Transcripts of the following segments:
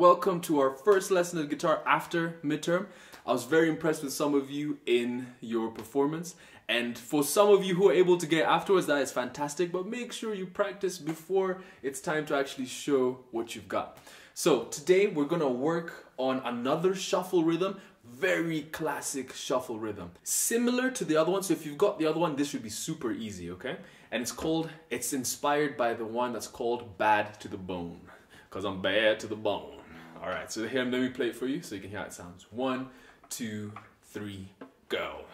welcome to our first lesson of guitar after midterm. I was very impressed with some of you in your performance, and for some of you who are able to get afterwards, that is fantastic, but make sure you practice before it's time to actually show what you've got. So today we're gonna work on another shuffle rhythm, very classic shuffle rhythm. Similar to the other one, so if you've got the other one, this should be super easy, okay? And it's inspired by the one that's called Bad to the Bone, because I'm bad to the bone. All right, so here, let me play it for you so you can hear how it sounds. 1, 2, 3, go.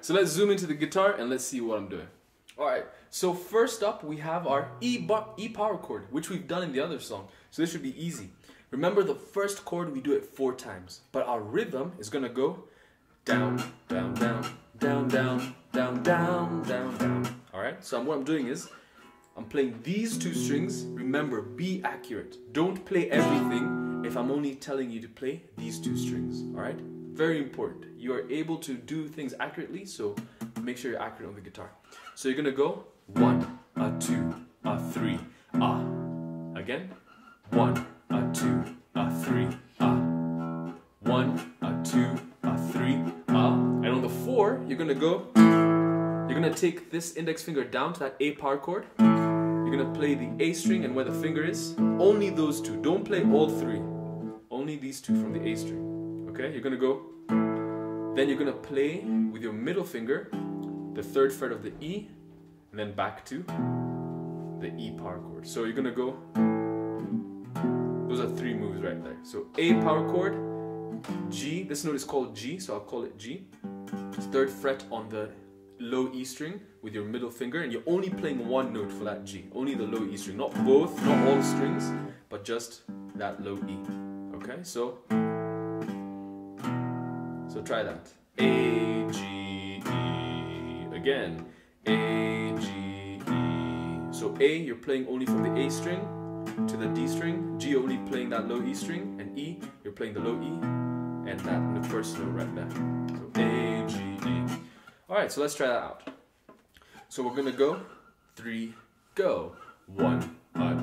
So let's zoom into the guitar and let's see what I'm doing. Alright, so first up we have our E power chord, which we've done in the other song. So this should be easy. Remember, the first chord we do it 4 times, but our rhythm is gonna go down, down, down, down, down, down, down, down, down. Alright, so what I'm doing is I'm playing these 2 strings. Remember, be accurate. Don't play everything if I'm only telling you to play these 2 strings. Alright? Very important. You are able to do things accurately, so make sure you're accurate on the guitar. So you're gonna go 1, 2, 3, Again, 1, 2, 3, 1, 2, 3, And on the 4, you're gonna take this index finger down to that A power chord. You're gonna play the A string and where the finger is. Only those 2. Don't play all 3. Only these 2 from the A string. Okay, you're gonna go, then you're gonna play with your middle finger the 3rd fret of the E, and then back to the E power chord. So you're gonna go, those are 3 moves right there. So A power chord, G, this note is called G, so I'll call it G. 3rd fret on the low E string with your middle finger, and you're only playing 1 note for that G, only the low E string, not both, not all the strings, but just that low E. Okay, so try that. A, G, E. Again. A, G, E. So A, you're playing only from the A string to the D string. G, you're only playing that low E string. And E, you're playing the low E and that in the first note right there. So A, G, E. Alright, so let's try that out. So we're gonna go 3, go. 1,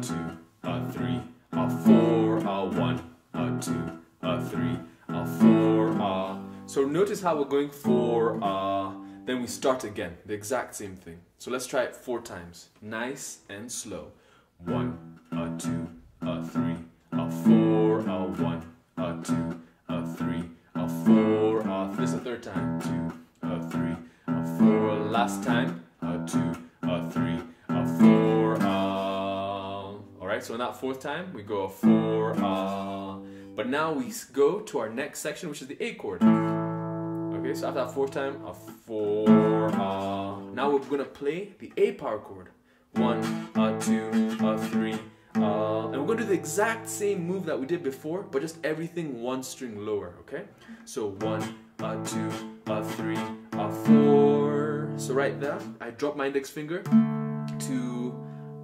2, 3, 4, 1, 2, 3, 4, So notice how we're going 4, then we start again, the exact same thing. So let's try it 4 times, nice and slow. 1, 2, 3, 4, 1, 2, 3, 4. This is the 3rd time. 2, 3, 4. Last time. 2, 3, 4. Alright, so in that 4th time we go 4. But now we go to our next section, which is the A chord. Okay, so after that 4th time, a 4. Now we're gonna play the A power chord. 1, 2, 3, and we're gonna do the exact same move that we did before, but just everything 1 string lower. Okay, so 1, 2, 3, 4. So right there, I drop my index finger to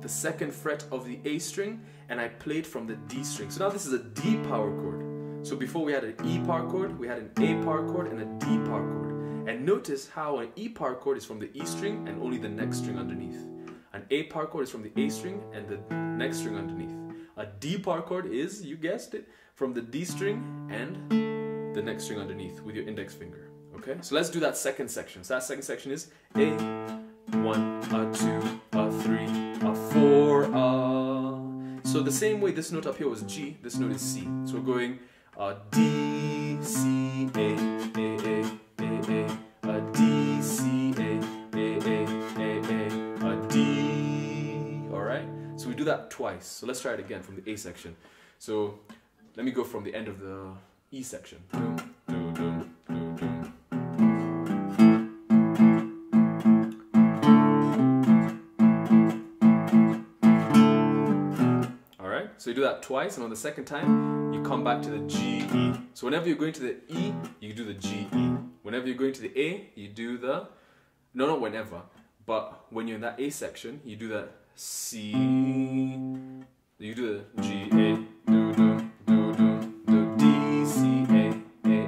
the 2nd fret of the A string, and I played from the D string. So now this is a D power chord. So before we had an E power chord, we had an A power chord and a D power chord. And notice how an E power chord is from the E string and only the next string underneath. An A power chord is from the A string and the next string underneath. A D part chord is, you guessed it, from the D string and the next string underneath with your index finger. Okay, so let's do that second section. So that second section is A, 1, a 2, a 3, a 4, a. So the same way this note up here was G, this note is C. So we're going D, C, A, a D, C, A, a D. Alright? So we do that twice. So let's try it again from the A section. So let me go from the end of the E section. Alright? So you do that twice, and on the second time, you come back to the G, E. So whenever you're going to the E, you do the G, E. Whenever you're going to the A, you do the, no, not whenever, but when you're in that A section, you do the C, you do the G, A, do, D, C, A, D,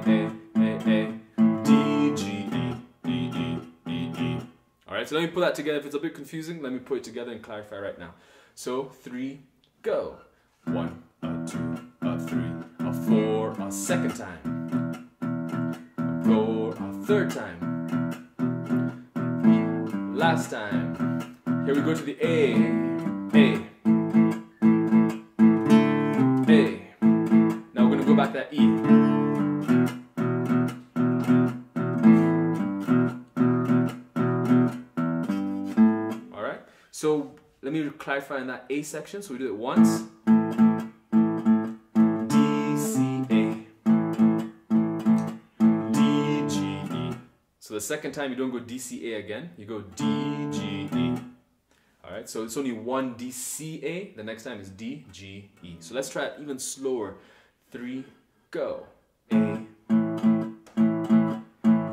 G, E. Alright, so let me put that together. If it's a bit confusing, let me put it together and clarify right now. So 3, go. 1, a 2, a 3, a 4, a second time. A 4, a third time. Last time. Here we go to the A. A. Now we're going to go back to that E. Alright, so let me clarify in that A section. So we do it once. D, C, A. D, G, E. So the second time you don't go D, C, A again. You go D, G, E. Alright, so it's only one D, C, A. The next time is D, G, E. So let's try it even slower. 3, go. A.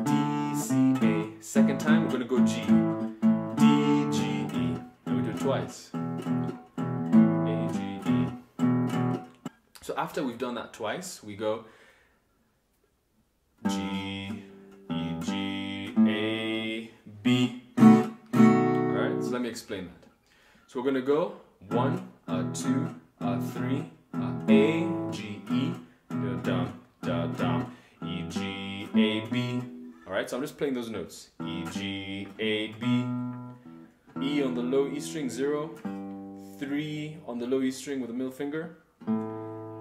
D, C, A. Second time we're going to go G. D, G, E. And we do it twice. A, G, E. So after we've done that twice, we go G, E, G, A, B. Alright, so let me explain that. So we're going to go 1, 2, 3, A, G, E, da, dum, E, G, A, B. Alright, so I'm just playing those notes. E, G, A, B. E on the low E string, 0. 3 on the low E string with the middle finger.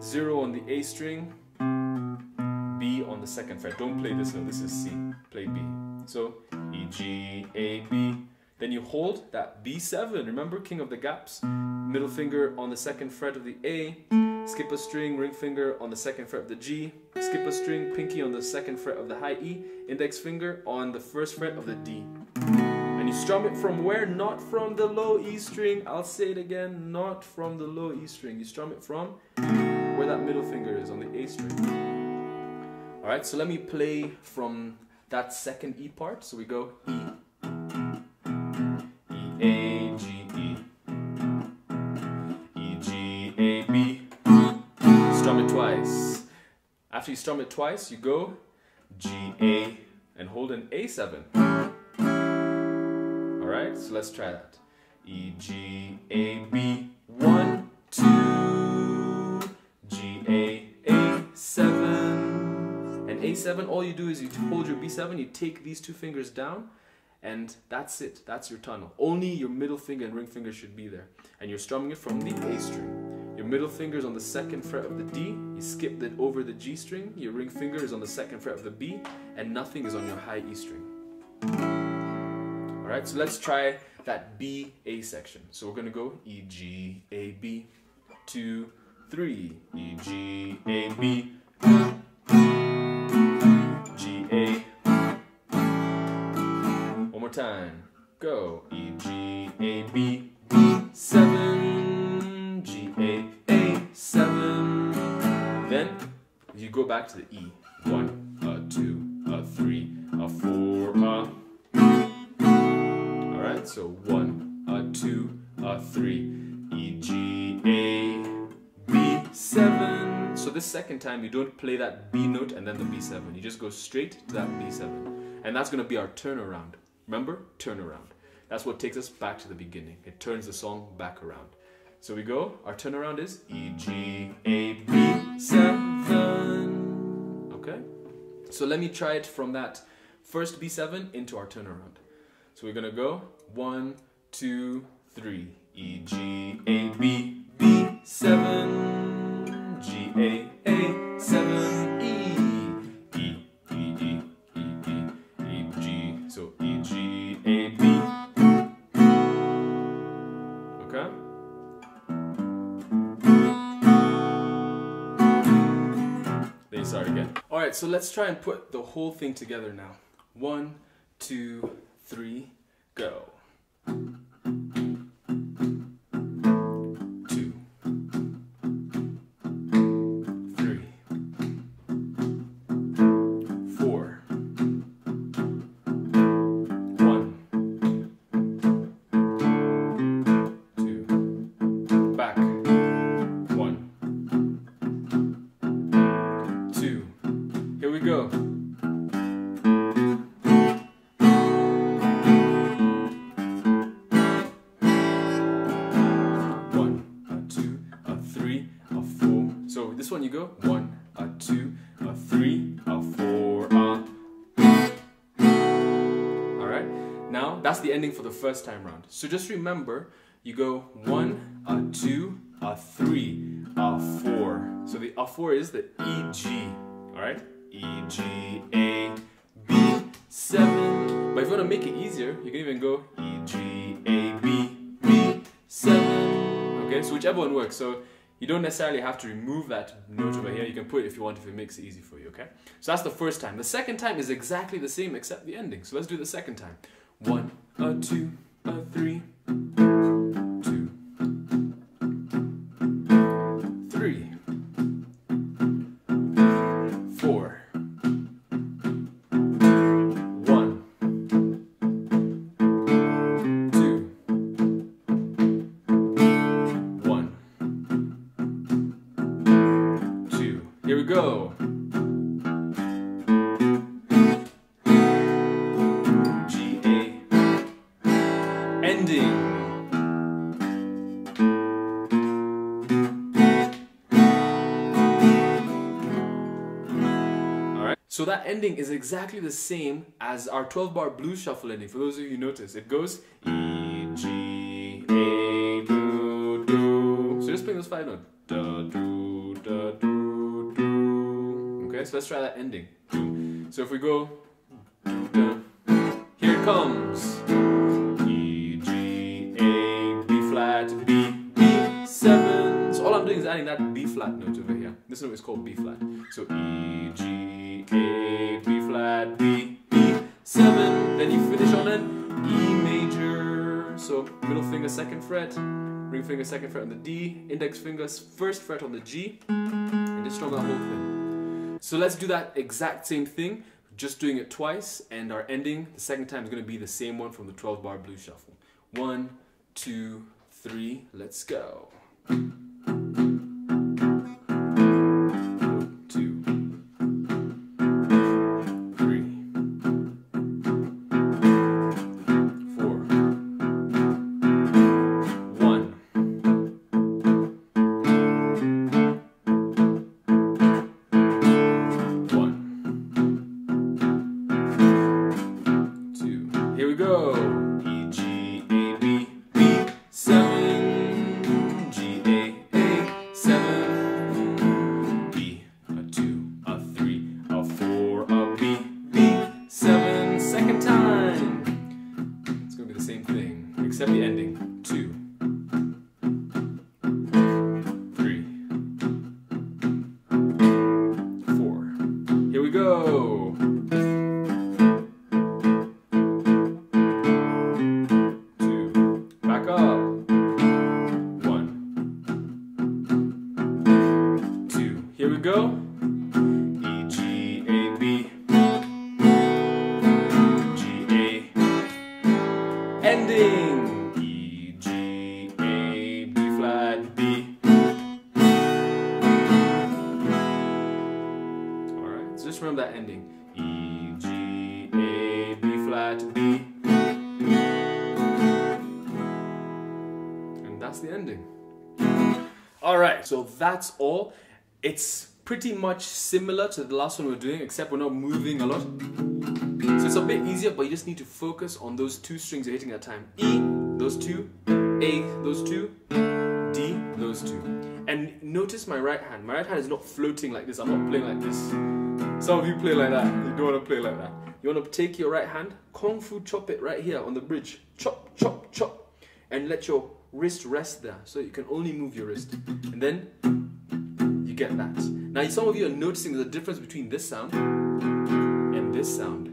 0 on the A string. B on the second fret. Don't play this note, this is C. Play B. So E, G, A, B. Then you hold that B7, remember, king of the gaps, middle finger on the second fret of the A, skip a string, ring finger on the second fret of the G, skip a string, pinky on the second fret of the high E, index finger on the first fret of the D. And you strum it from where? Not from the low E string. I'll say it again, not from the low E string. You strum it from where that middle finger is on the A string. Alright, so let me play from that second E part. So we go E. A, G, E. E, G, A, B. Strum it twice. After you strum it twice, you go G, A, and hold an A7. Alright, so let's try that. E, G, A, B. 1, 2. G, A, A7. And A7, all you do is you hold your B7, you take these two fingers down, and that's it. That's your tunnel. Only your middle finger and ring finger should be there. And you're strumming it from the A string. Your middle finger is on the second fret of the D. You skip it over the G string. Your ring finger is on the second fret of the B. And nothing is on your high E string. Alright, so let's try that B, A section. So we're going to go E, G, A, B. 2, 3. E, G, A, B. G, A. One more time. Go. E, G, A, B, B7, G, A, A7. Then you go back to the E. 1, 2, 3, 4, Alright, so 1, 2, 3, E, G, A, B7. So this second time you don't play that B note and then the B7. You just go straight to that B7. And that's going to be our turnaround. Remember? Turnaround. That's what takes us back to the beginning. It turns the song back around. So we go, our turnaround is E, G, A, B, 7. Okay? So let me try it from that first B7 into our turnaround. So we're gonna go 1, 2, 3. E, G, A, B, B7. G, A, 7. E, E, E, E, E, E, E, G. So E, G, A, B. Okay? Then you start again. Alright, so let's try and put the whole thing together now. 1, 2, 3, go. 2, 3, 4, 1, 2, back, 1, 2, here we go. 3, 4. So this one you go 1, 2, 3, 4. Alright, now that's the ending for the first time round. So just remember, you go 1, 2, 3, 4. So the 4 is the E, G. Alright, E, G, A, B, 7. But if you want to make it easier, you can even go E, G, A, B, B, 7. Okay, so whichever one works. So you don't necessarily have to remove that note over here. You can put it if you want, if it makes it easy for you, okay? So that's the first time. The second time is exactly the same except the ending. So let's do the second time. 1, 2, 3, 2, 3, 4, 1, 2, 1. Here we go. G, A. Ending. Alright, so that ending is exactly the same as our 12-bar blues shuffle ending. For those of you who notice, it goes E, G, A, do, do. So just playing those 5 notes. Da, do, da, do, do. Okay, so let's try that ending. So if we go, here it comes. E, G, A, B flat, B, B7. So all I'm doing is adding that B flat note over here. This note is called B flat. So E, G, A, B flat, B, B7. Then you finish on an E major. So middle finger 2nd fret, ring finger 2nd fret on the D, index finger 1st fret on the G, and just strum that whole thing. So let's do that exact same thing, just doing it twice, and our ending, the second time, is going to be the same one from the 12-bar blues shuffle. 1, 2, 3, let's go. 2, 3, 4, 1. 2. Here we go. E, G, A, B, B7. G, A, 7. B, 2, 3, 4, B, B7. Second time. It's going to be the same thing, except the ending. 2, 3, 4. Here we go. 2. Back up. 1, 2. Here we go. E, G, A, B. G, A. Ending. E, G, A, B flat, B. Alright, so just remember that ending. E, G, A, B flat, B. And that's the ending. Alright, so that's all. It's pretty much similar to the last one we're doing, except we're not moving a lot. So it's a bit easier, but you just need to focus on those two strings you're hitting at a time. E, those two, A, those two, D, those two. And notice my right hand. My right hand is not floating like this. I'm not playing like this. Some of you play like that. You don't want to play like that. You want to take your right hand, Kung Fu chop it right here on the bridge. Chop, chop, chop. And let your wrist rest there. So you can only move your wrist. And then you get that. Now some of you are noticing there's a difference between this sound and this sound.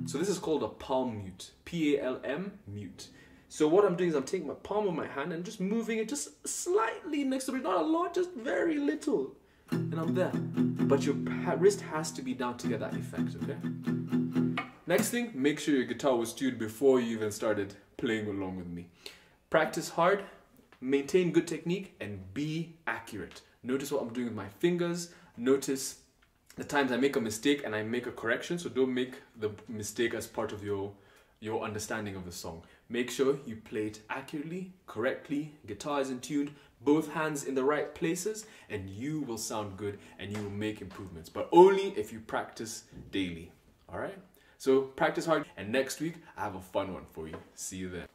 So this is called a palm mute. P-A-L-M, mute. So what I'm doing is I'm taking my palm of my hand and just moving it just slightly next to it. Not a lot, just very little. And I'm there. But your wrist has to be down to get that effect, okay? Next thing, make sure your guitar was tuned before you even started playing along with me. Practice hard, maintain good technique, and be accurate. Notice what I'm doing with my fingers. Notice the times I make a mistake and I make a correction, so don't make the mistake as part of your understanding of the song. Make sure you play it accurately, correctly, guitar is in tuned, both hands in the right places, and you will sound good and you will make improvements, but only if you practice daily. Alright? So practice hard, and next week I have a fun one for you. See you then.